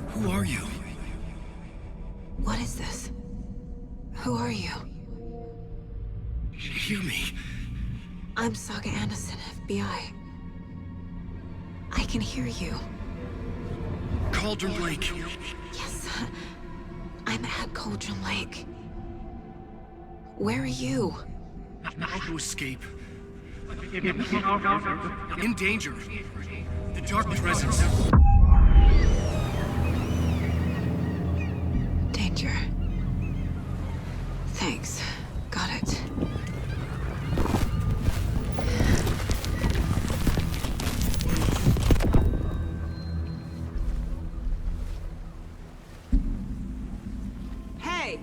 Who are you? What is this? Who are you? Hear me. I'm Saga Anderson, FBI. I can hear you. Cauldron Lake. Yes, I'm at Cauldron Lake. Where are you? How to escape. In danger. The dark presence. Danger. Thanks. Got it. Hey!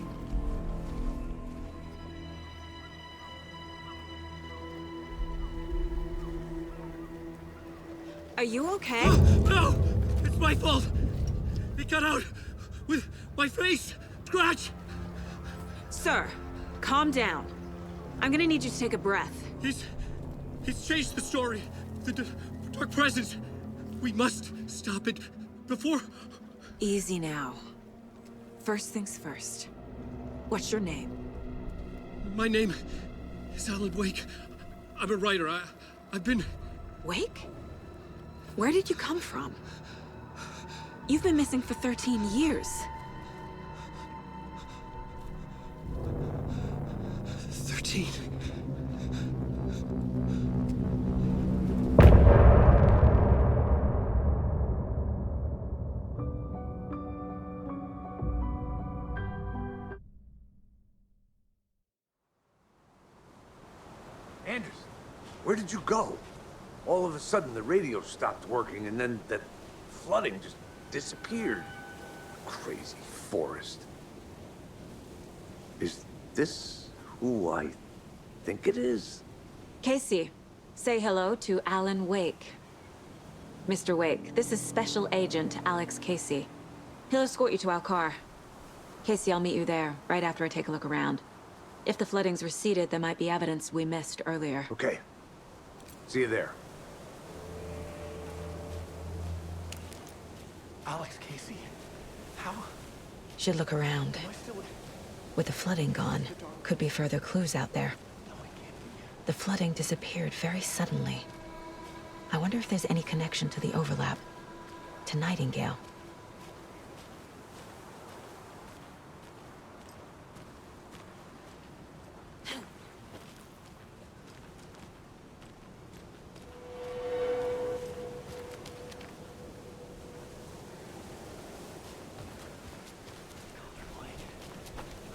Are you okay? No! It's my fault! It got out with my face! Scratch! Sir, calm down. I'm gonna need you to take a breath. He's changed the story. The dark presence. We must stop it before... Easy now. First things first. What's your name? My name is Alan Wake. I'm a writer. I've been... Wake? Where did you come from? You've been missing for 13 years. 13. Anders, where did you go? All of a sudden, the radio stopped working, and then that flooding just disappeared. Crazy forest. Is this who I think it is? Casey, say hello to Alan Wake. Mr. Wake, this is Special Agent Alex Casey. He'll escort you to our car. Casey, I'll meet you there, right after I take a look around. If the flooding's receded, there might be evidence we missed earlier. Okay. See you there. Alex Casey? How? Should look around. Am I still... With the flooding gone, could be further clues out there. No, I can't be. The flooding disappeared very suddenly. I wonder if there's any connection to the overlap. To Nightingale.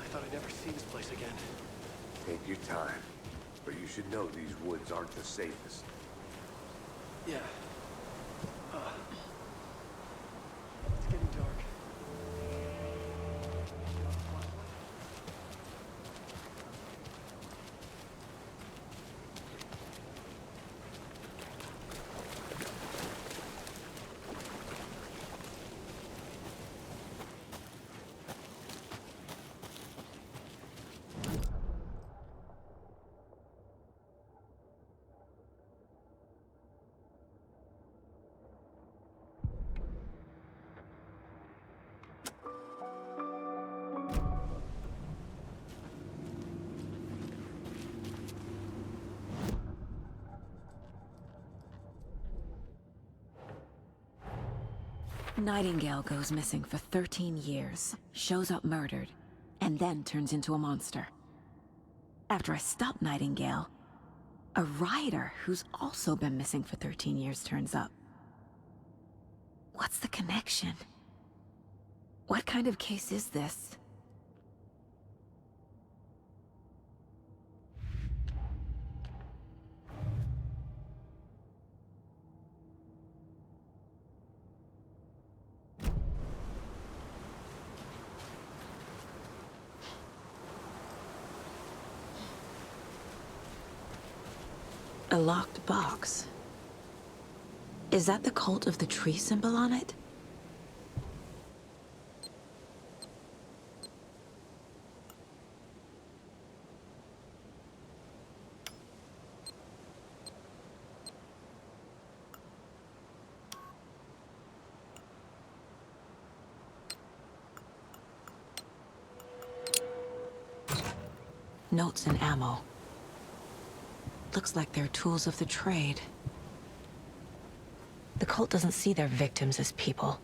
I thought I'd never see this place again. Take your time. But you should know these woods aren't the safest. Yeah. It's getting dark. Nightingale goes missing for 13 years, shows up murdered, and then turns into a monster. After I stop Nightingale, a writer who's also been missing for 13 years turns up. What's the connection? What kind of case is this? A locked box. Is that the cult of the tree symbol on it? Notes and ammo. Looks like they're tools of the trade. The cult doesn't see their victims as people.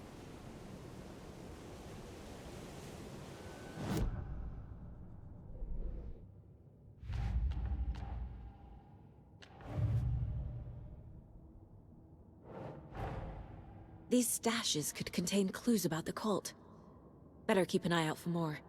These stashes could contain clues about the cult. Better keep an eye out for more.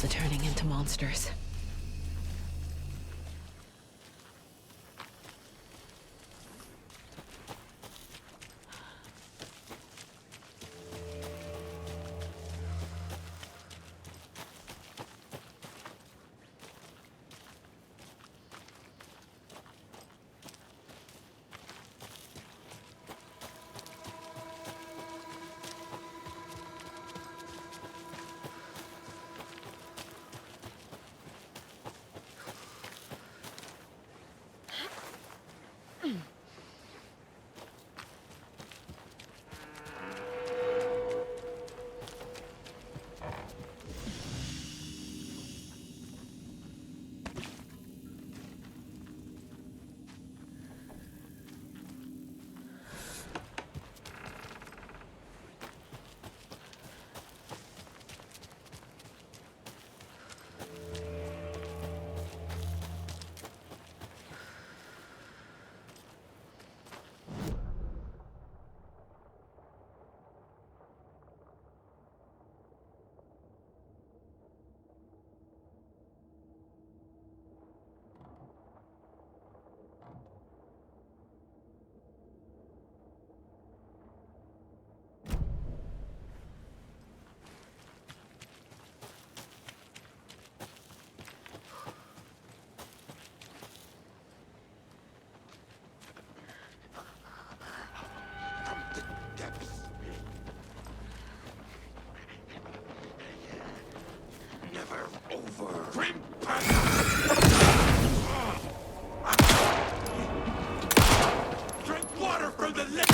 Are turning into monsters. over. Drink water from the lake!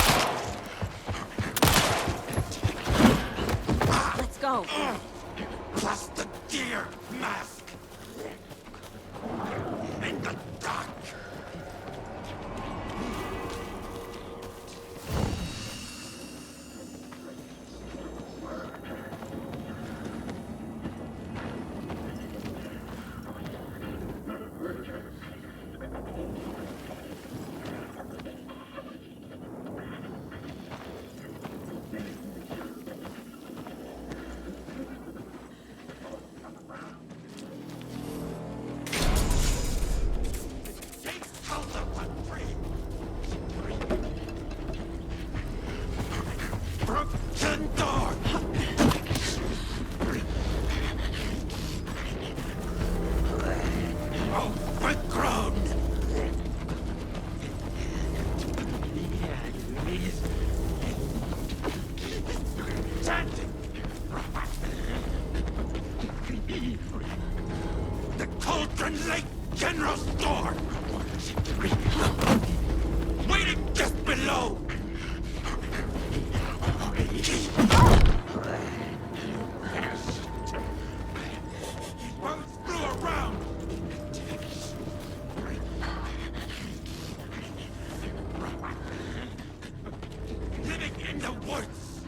Let's go. Plus the deer mask! In the dark! Broken door! Overgrown! Chanting! The Cauldron Lake General Store! Waiting just below! Boats flew around! Living in the woods!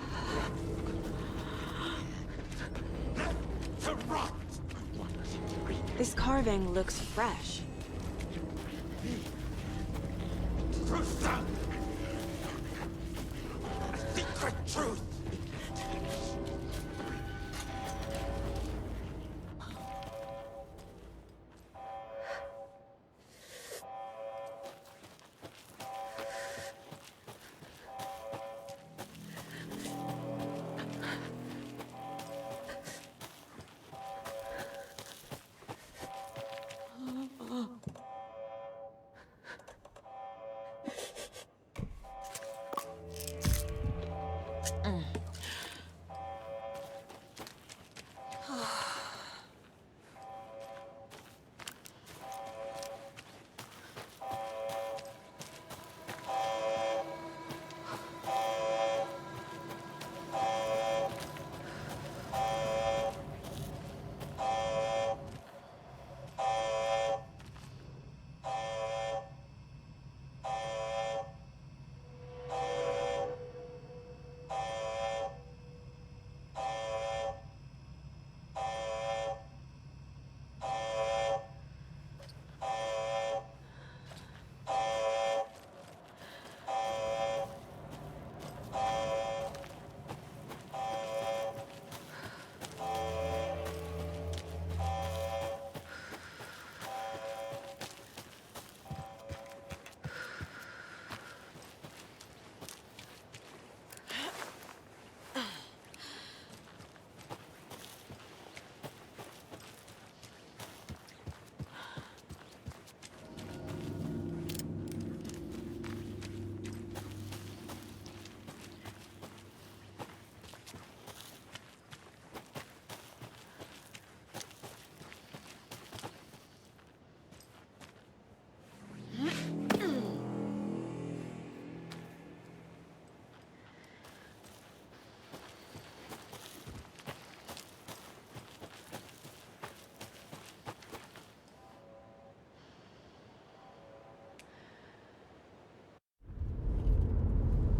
Left to rot! This carving looks fresh. Truth out! A secret truth!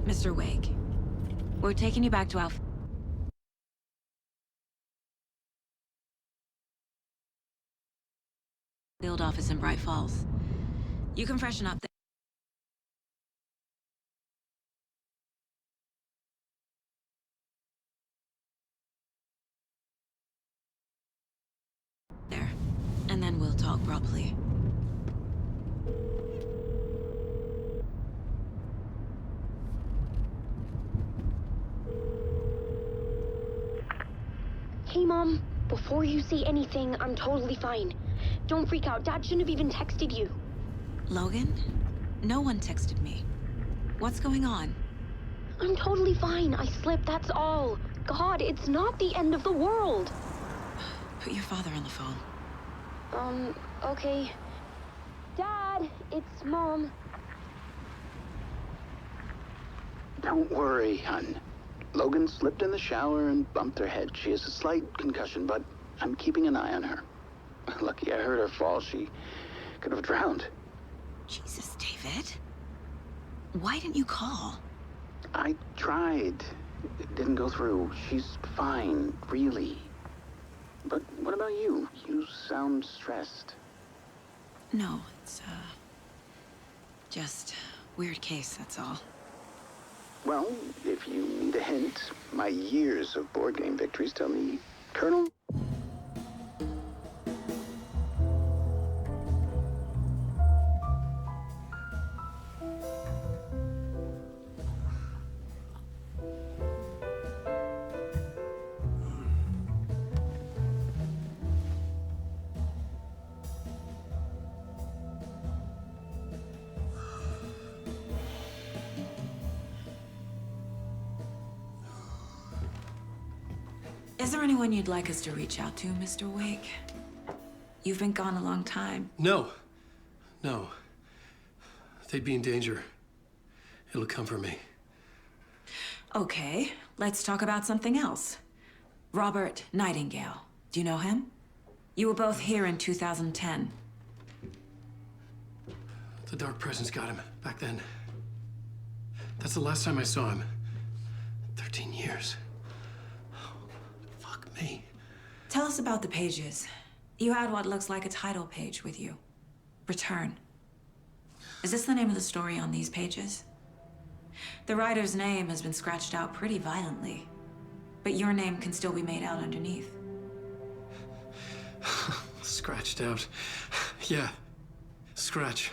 Mr. Wake, we're taking you back to our field office in Bright Falls. You can freshen up there, and then we'll talk properly. Hey, Mom. Before you say anything, I'm totally fine. Don't freak out. Dad shouldn't have even texted you. Logan? No one texted me. What's going on? I'm totally fine. I slipped, that's all. God, it's not the end of the world. Put your father on the phone. Okay. Dad, it's Mom. Don't worry, hon. Logan slipped in the shower and bumped her head. She has a slight concussion, but I'm keeping an eye on her. Lucky I heard her fall. She could have drowned. Jesus, David. Why didn't you call? I tried. It didn't go through. She's fine, really. But what about you? You sound stressed. No, it's, just weird case, that's all. Well, if you need a hint, my years of board game victories tell me, Colonel... Is there anyone you'd like us to reach out to, Mr. Wake? You've been gone a long time. No. No. They'd be in danger. It'll come for me. Okay, let's talk about something else. Robert Nightingale. Do you know him? You were both here in 2010. The Dark Presence got him back then. That's the last time I saw him. 13 years. Fuck me. Tell us about the pages. You had what looks like a title page with you. Return. Is this the name of the story on these pages? The writer's name has been scratched out pretty violently, but your name can still be made out underneath. Scratched out. Yeah. Scratch.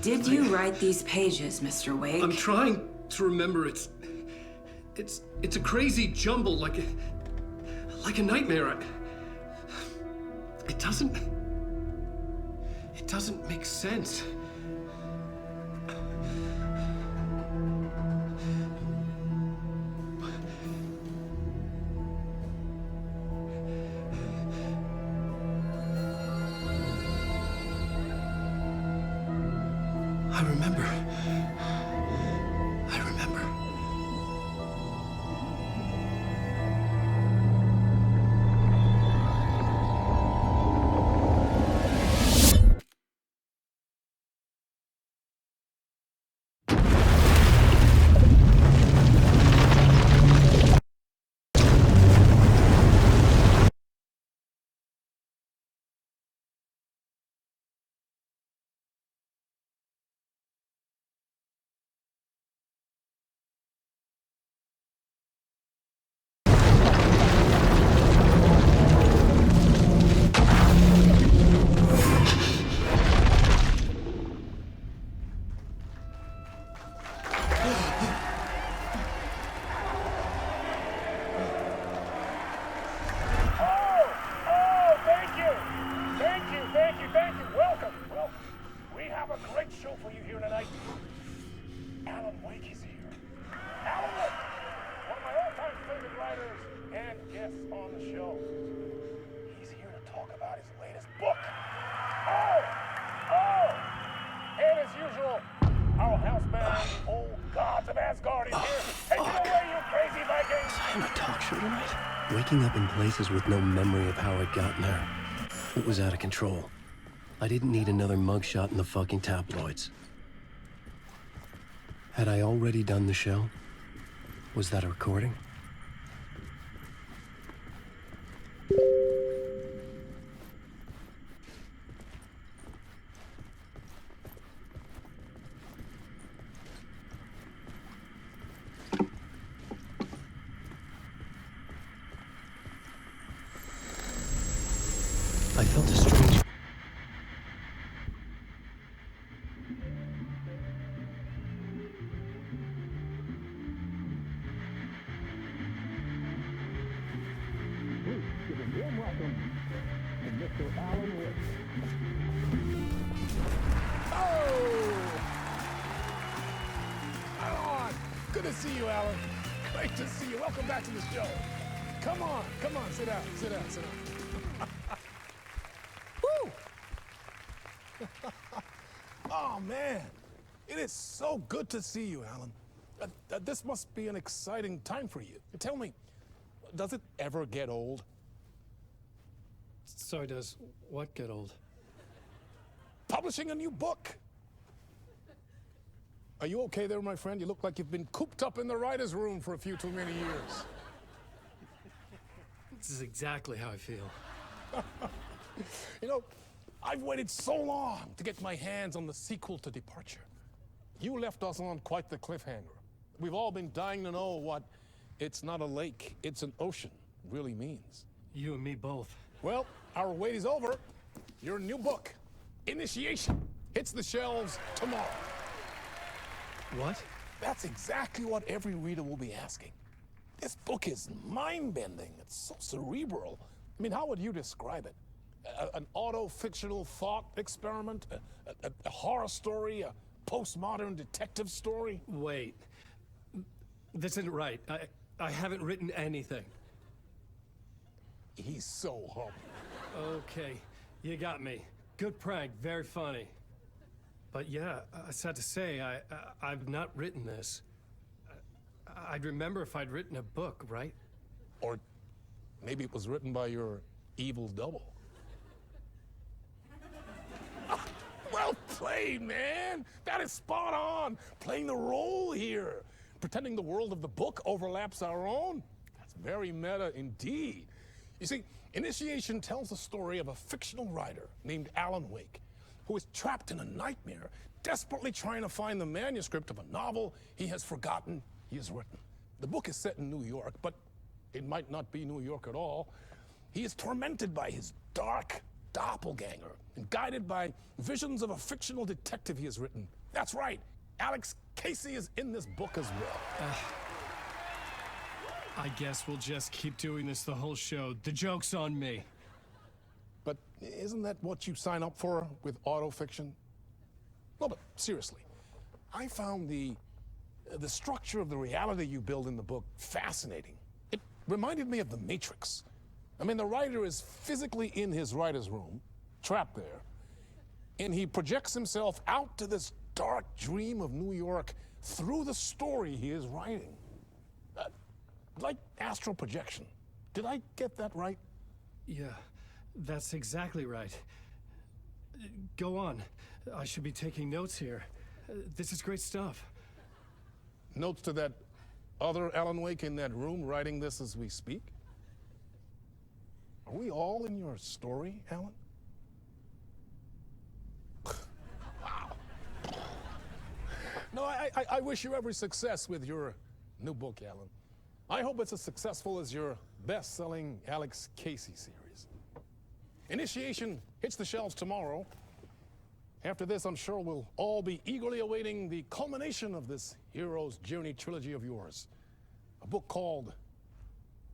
Did you write these pages, Mr. Wake? I'm trying to remember. It's a crazy jumble, like a nightmare. It doesn't make sense. I remember. Waking up in places with no memory of how I'd gotten there. It was out of control. I didn't need another mugshot in the fucking tabloids. Had I already done the show? Was that a recording? I felt a strange... Good to see you, Alan. Great to see you. Welcome back to the show. Come on, sit down, sit down, sit down. Woo! Oh, man. It is so good to see you, Alan. This must be an exciting time for you. Tell me, does it ever get old? So does what get old? Publishing a new book. Are you okay there, my friend? You look like you've been cooped up in the writer's room for a few too many years. This is exactly how I feel. You know, I've waited so long to get my hands on the sequel to Departure. You left us on quite the cliffhanger. We've all been dying to know what "it's not a lake, it's an ocean" really means. You and me both. Well, our wait is over. Your new book, Initiation, hits the shelves tomorrow. What? That's exactly what every reader will be asking. This book is mind-bending. It's so cerebral. I mean, how would you describe it? An auto-fictional thought experiment? A horror story? A postmodern detective story? Wait. This isn't right. I haven't written anything. He's so humble. Okay, you got me. Good prank, very funny. But yeah, sad to say, I've not written this. I'd remember if I'd written a book, right? Or maybe it was written by your evil double. Well played, man! That is spot on! Playing the role here. Pretending the world of the book overlaps our own. That's very meta indeed. You see, Initiation tells the story of a fictional writer named Alan Wake, who is trapped in a nightmare, desperately trying to find the manuscript of a novel he has forgotten he has written. The book is set in New York, but it might not be New York at all. He is tormented by his dark doppelganger and guided by visions of a fictional detective he has written. That's right, Alex Casey is in this book as well. I guess we'll just keep doing this the whole show. The joke's on me. But isn't that what you sign up for with autofiction? No, but seriously, I found the structure of the reality you build in the book fascinating. It reminded me of The Matrix. I mean, the writer is physically in his writer's room, trapped there, and he projects himself out to this dark dream of New York through the story he is writing. Like astral projection. Did I get that right? Yeah, that's exactly right. Go on. I should be taking notes here. This is great stuff. Notes to that other Alan Wake in that room writing this as we speak? Are we all in your story, Alan? Wow. No, I wish you every success with your new book, Alan. I hope it's as successful as your best-selling Alex Casey series. Initiation hits the shelves tomorrow. After this, I'm sure we'll all be eagerly awaiting the culmination of this hero's journey trilogy of yours. A book called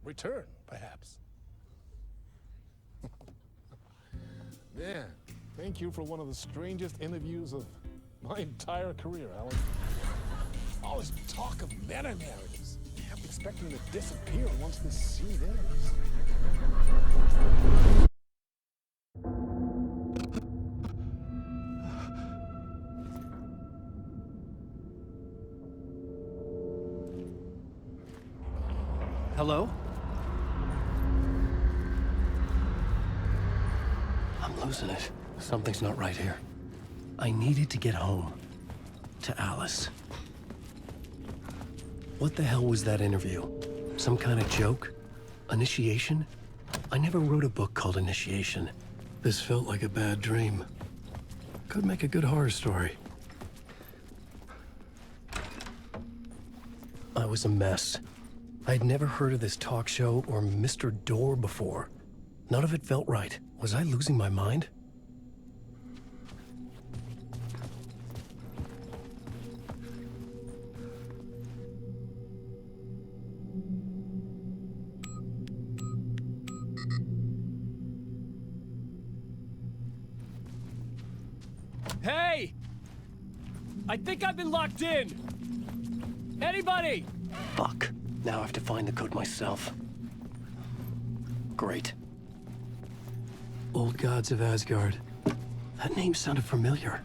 Return, perhaps. Man, thank you for one of the strangest interviews of my entire career, Alan. All this talk of meta-narratives. I'm expecting to disappear once this scene ends. Hello? I'm losing it. Something's not right here. I needed to get home. To Alice. What the hell was that interview? Some kind of joke? Initiation? I never wrote a book called Initiation. This felt like a bad dream. Could make a good horror story. I was a mess. I'd never heard of this talk show or Mr. Door before. None of it felt right. Was I losing my mind? Hey! I think I've been locked in! Anybody? Fuck. Now I have to find the code myself. Great. Old Gods of Asgard. That name sounded familiar.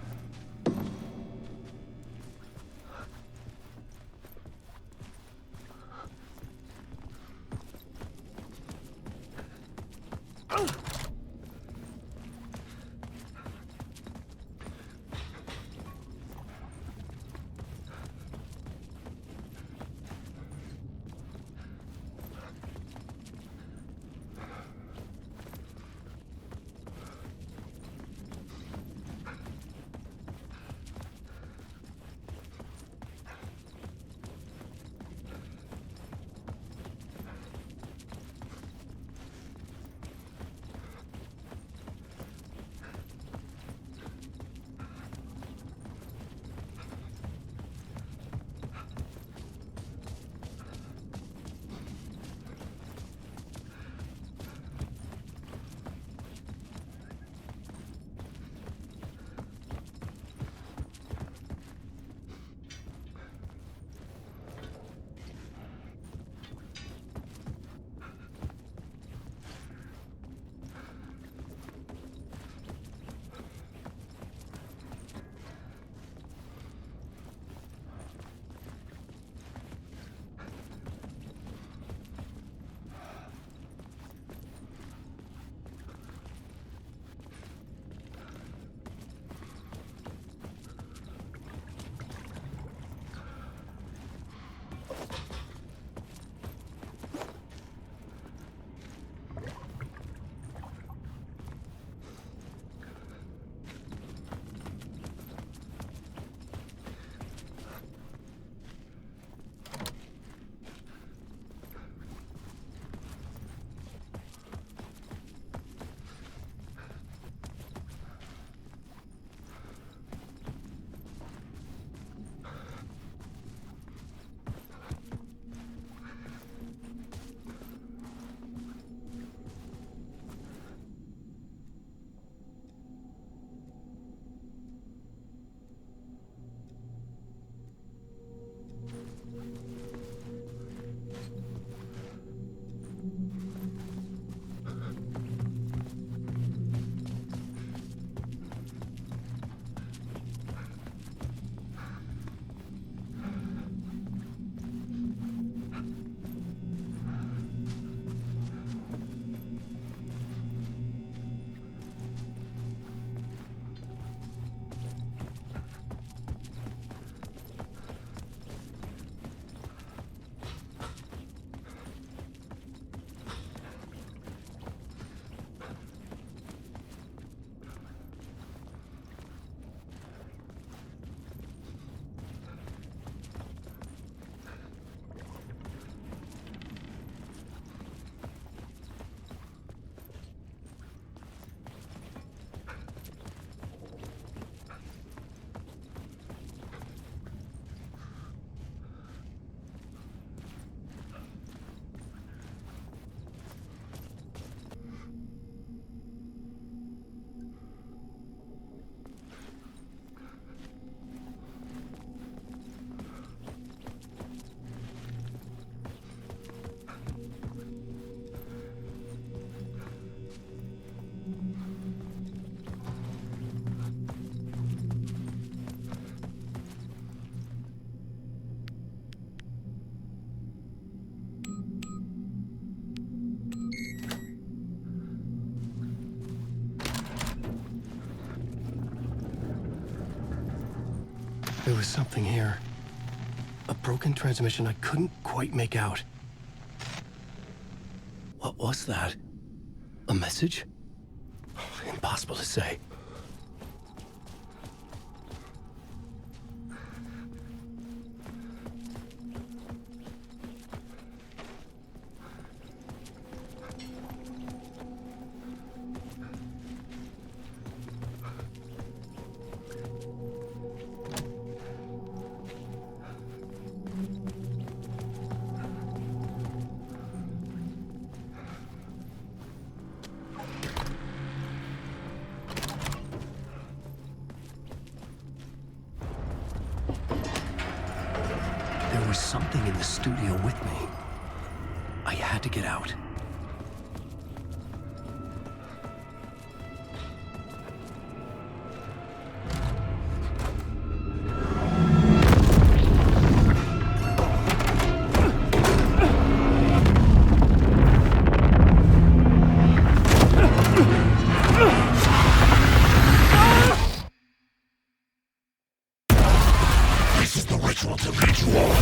There was something here. A broken transmission I couldn't quite make out. What was that? A message? Impossible to say. There was something in the studio with me. I had to get out. This is the ritual to lead you on.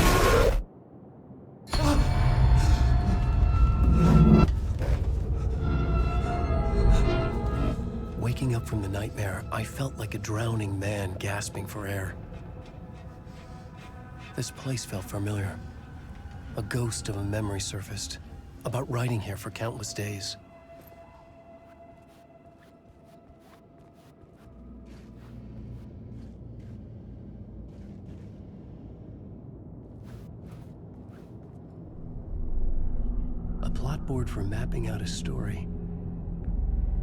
Waking up from the nightmare, I felt like a drowning man gasping for air. This place felt familiar. A ghost of a memory surfaced, about riding here for countless days. A plot board for mapping out a story.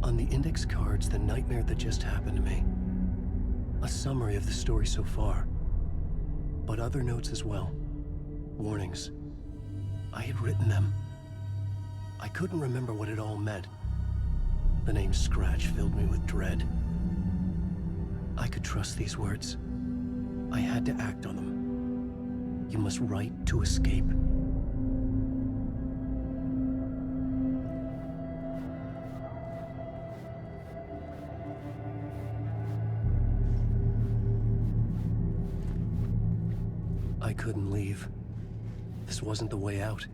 On the index cards, the nightmare that just happened to me. A summary of the story so far. But other notes as well. Warnings. I had written them. I couldn't remember what it all meant. The name Scratch filled me with dread. I could trust these words. I had to act on them. You must write to escape. I couldn't leave. This wasn't the way out.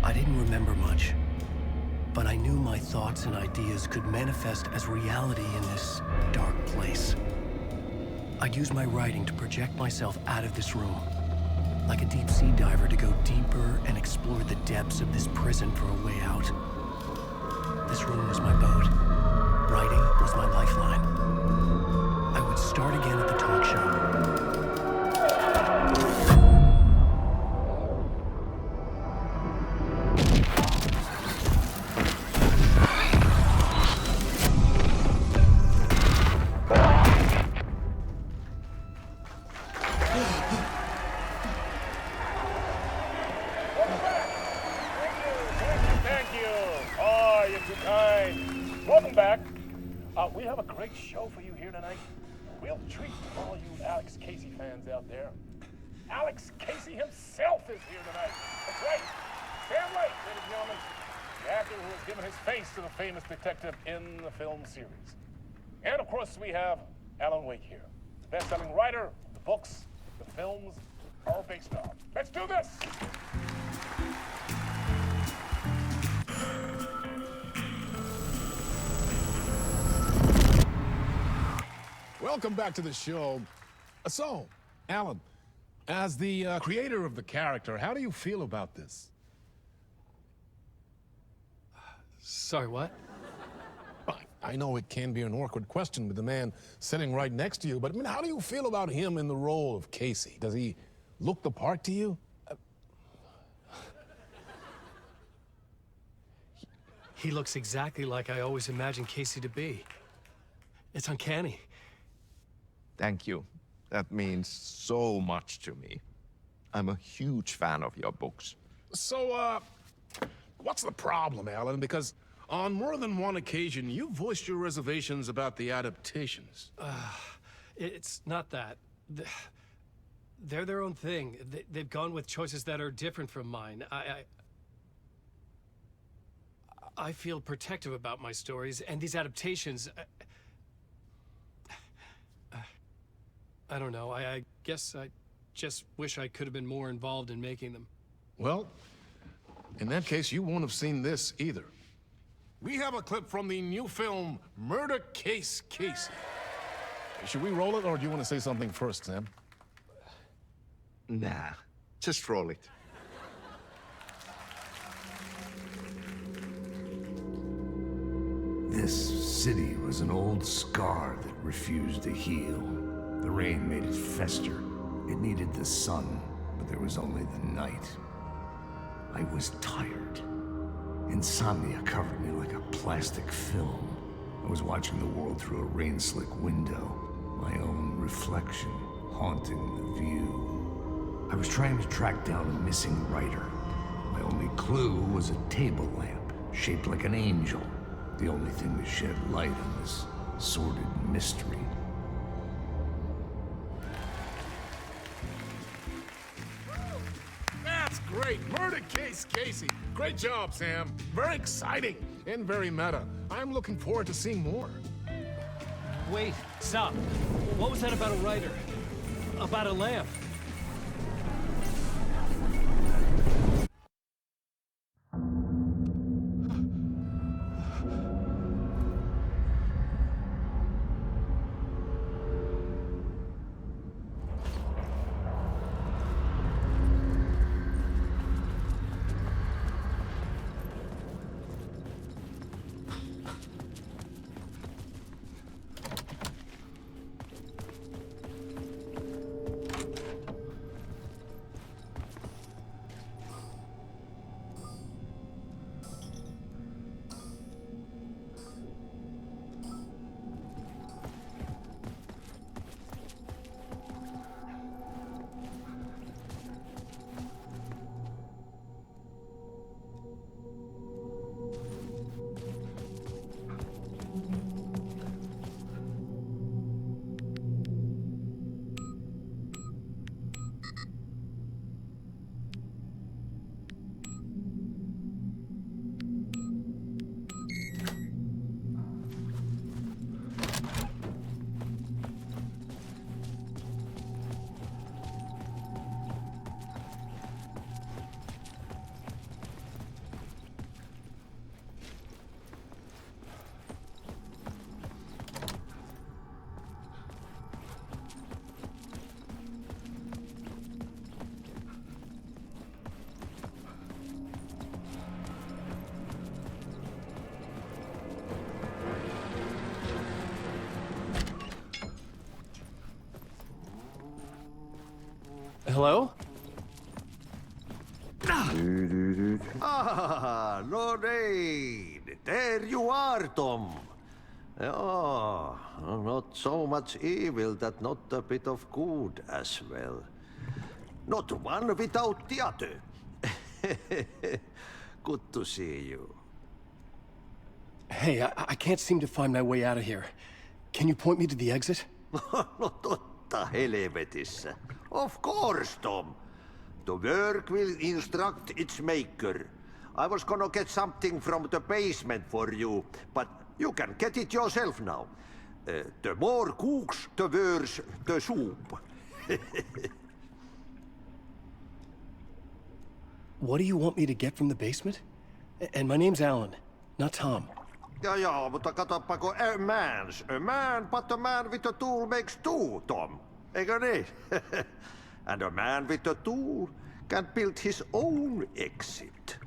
I didn't remember much, but I knew my thoughts and ideas could manifest as reality in this dark place. I'd use my writing to project myself out of this room, like a deep-sea diver to go deeper and explore the depths of this prison for a way out. This room was my boat. Writing was my lifeline. I would start again at the talk show. Welcome back. We have a great show for you here tonight. Real treat for all you Alex Casey fans out there. Alex Casey himself is here tonight. That's right. Sam Lake, ladies and gentlemen, the actor who has given his face to the famous detective in the film series. And of course, we have Alan Wake here, the best-selling writer of the books the films are based on. Let's do this. Welcome back to the show. So, Alan, as the creator of the character, how do you feel about this? Sorry, what? I know it can be an awkward question with the man sitting right next to you, but I mean, how do you feel about him in the role of Casey? Does he look the part to you? He looks exactly like I always imagined Casey to be. It's uncanny. Thank you. That means so much to me. I'm a huge fan of your books. So, what's the problem, Alan? Because on more than one occasion, you voiced your reservations about the adaptations. It's not that. They're their own thing. They've gone with choices that are different from mine. I feel protective about my stories, and these adaptations... I don't know. I guess I just wish I could have been more involved in making them. Well, in that case, you won't have seen this either. We have a clip from the new film, Murder Case Casey. Should we roll it, or do you want to say something first, Sam? Nah, Just roll it. This city was an old scar that refused to heal. The rain made it fester. It needed the sun, but there was only the night. I was tired. Insomnia covered me like a plastic film. I was watching the world through a rain-slick window, my own reflection haunting the view. I was trying to track down a missing writer. My only clue was a table lamp, shaped like an angel. The only thing that shed light on this sordid mystery. That's great. Murder case, Casey. Great job, Sam. Very exciting and very meta. I'm looking forward to seeing more. Wait, stop. What was that about a writer? About a lamp? Hello? Ah, Lorraine! There you are, Tom. Oh, not so much evil that not a bit of good as well. Not one without the other. Good to see you. Hey, I can't seem to find my way out of here. Can you point me to the exit? No totta helvetissä. Of course, Tom. The work will instruct its maker. I was gonna get something from the basement for you, but you can get it yourself now. The more cooks, the worse the soup. What do you want me to get from the basement? And my name's Alan, not Tom. Ja, mutta katsoppa, a man, but a man with a tool makes two, Tom. Eikö niin? And a man with a tool can build his own exit.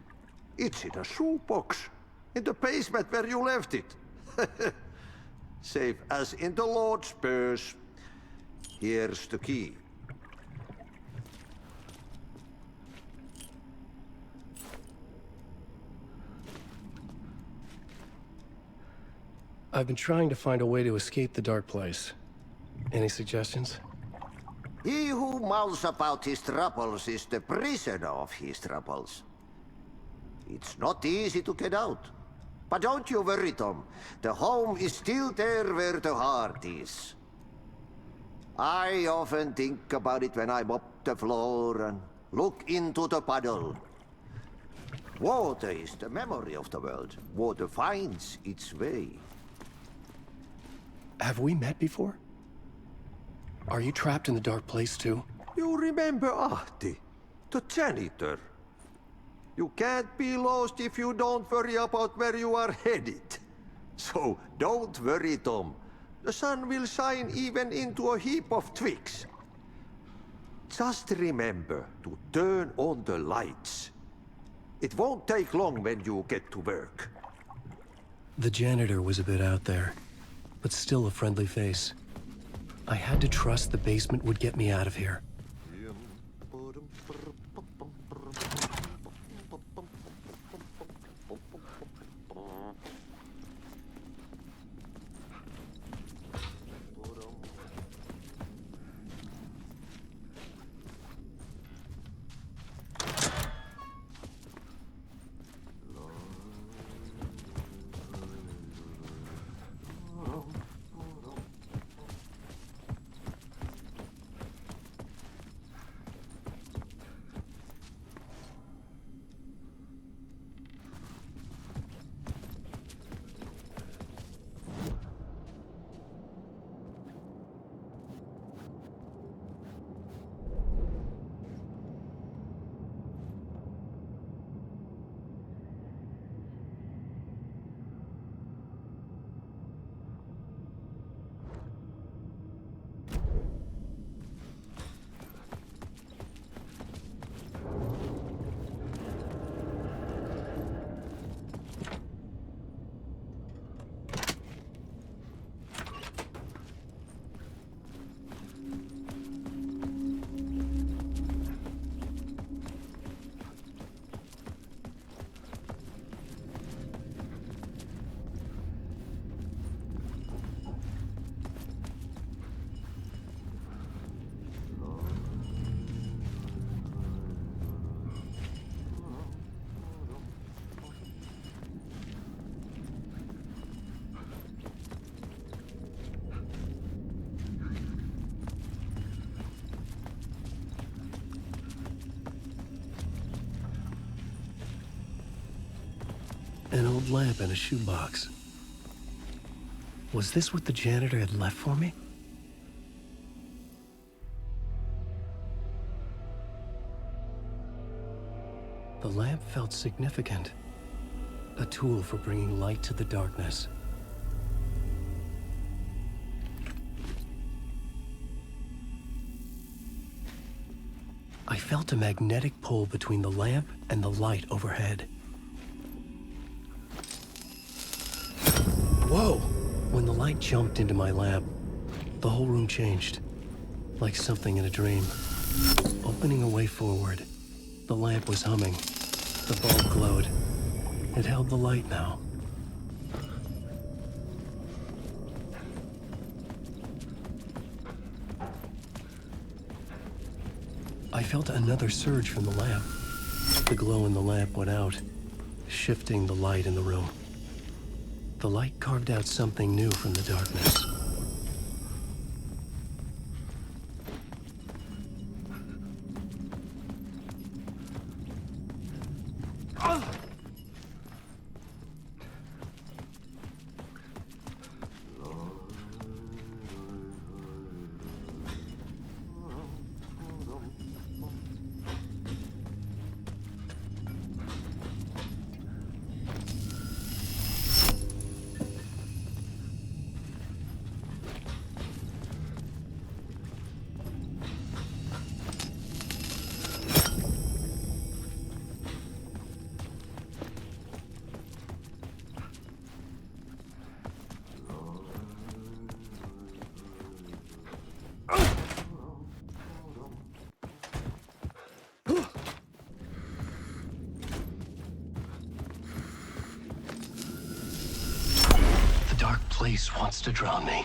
It's in a shoebox, in the basement where you left it. Safe as in the Lord's purse. Here's the key. I've been trying to find a way to escape the dark place. Any suggestions? He who mouths about his troubles is the prisoner of his troubles. It's not easy to get out. But don't you worry, Tom. The home is still there where the heart is. I often think about it when I mop the floor and look into the puddle. Water is the memory of the world. Water finds its way. Have we met before? Are you trapped in the dark place too? You remember Ahti, the janitor. You can't be lost if you don't worry about where you are headed. So don't worry, Tom. The sun will shine even into a heap of twigs. Just remember to turn on the lights. It won't take long when you get to work. The janitor was a bit out there, but still a friendly face. I had to trust the basement would get me out of here. An old lamp and a shoebox. Was this what the janitor had left for me? The lamp felt significant. A tool for bringing light to the darkness. I felt a magnetic pull between the lamp and the light overhead. Whoa! When the light jumped into my lamp, the whole room changed, like something in a dream. Opening a way forward, the lamp was humming. The bulb glowed. It held the light now. I felt another surge from the lamp. The glow in the lamp went out, shifting the light in the room. The light carved out something new from the darkness. Place wants to drown me.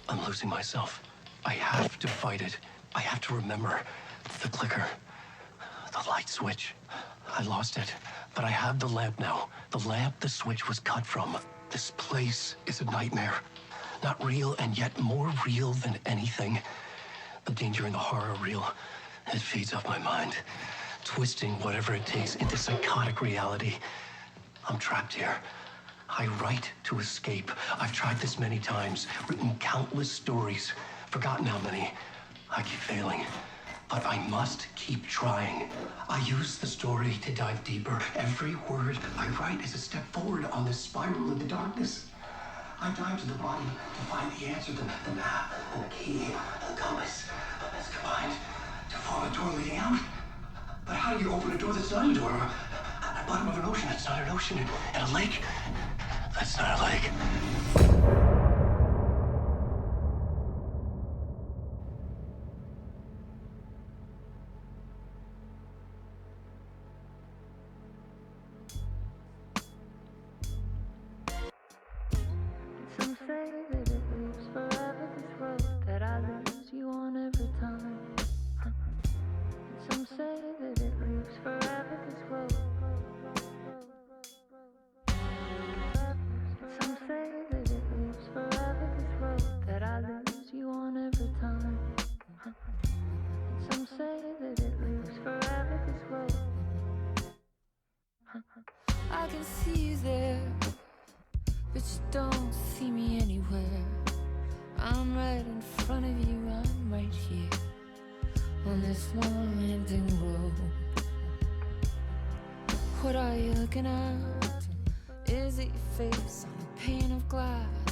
I'm losing myself. I have to fight it. I have to remember. The clicker. The light switch. I lost it. But I have the lamp now. The lamp the switch was cut from. This place is a nightmare. Not real and yet more real than anything. The danger and the horror real. It feeds off my mind. Twisting whatever it takes into psychotic reality. I'm trapped here. I write to escape. I've tried this many times, written countless stories, forgotten how many. I keep failing, but I must keep trying. I use the story to dive deeper. Every word I write is a step forward on this spiral in the darkness. I dive to the bottom to find the answer, the map, and the key, and the compass. It's combined Oh, a door leading out? But how do you open a door that's not a door? At the bottom of an ocean, that's not an ocean. And a lake, that's not a lake. Some say that it lives forever, this road that I lose you on every time. Some say that it lives forever, this road. Some say that it lives forever, this road that I lose you on every time. Some say that it lives forever, this road. I can see you there, but you don't see me anywhere. I'm right in front of you, I'm right here on this long winding road. What are you looking at? Is it your face on a pane of glass?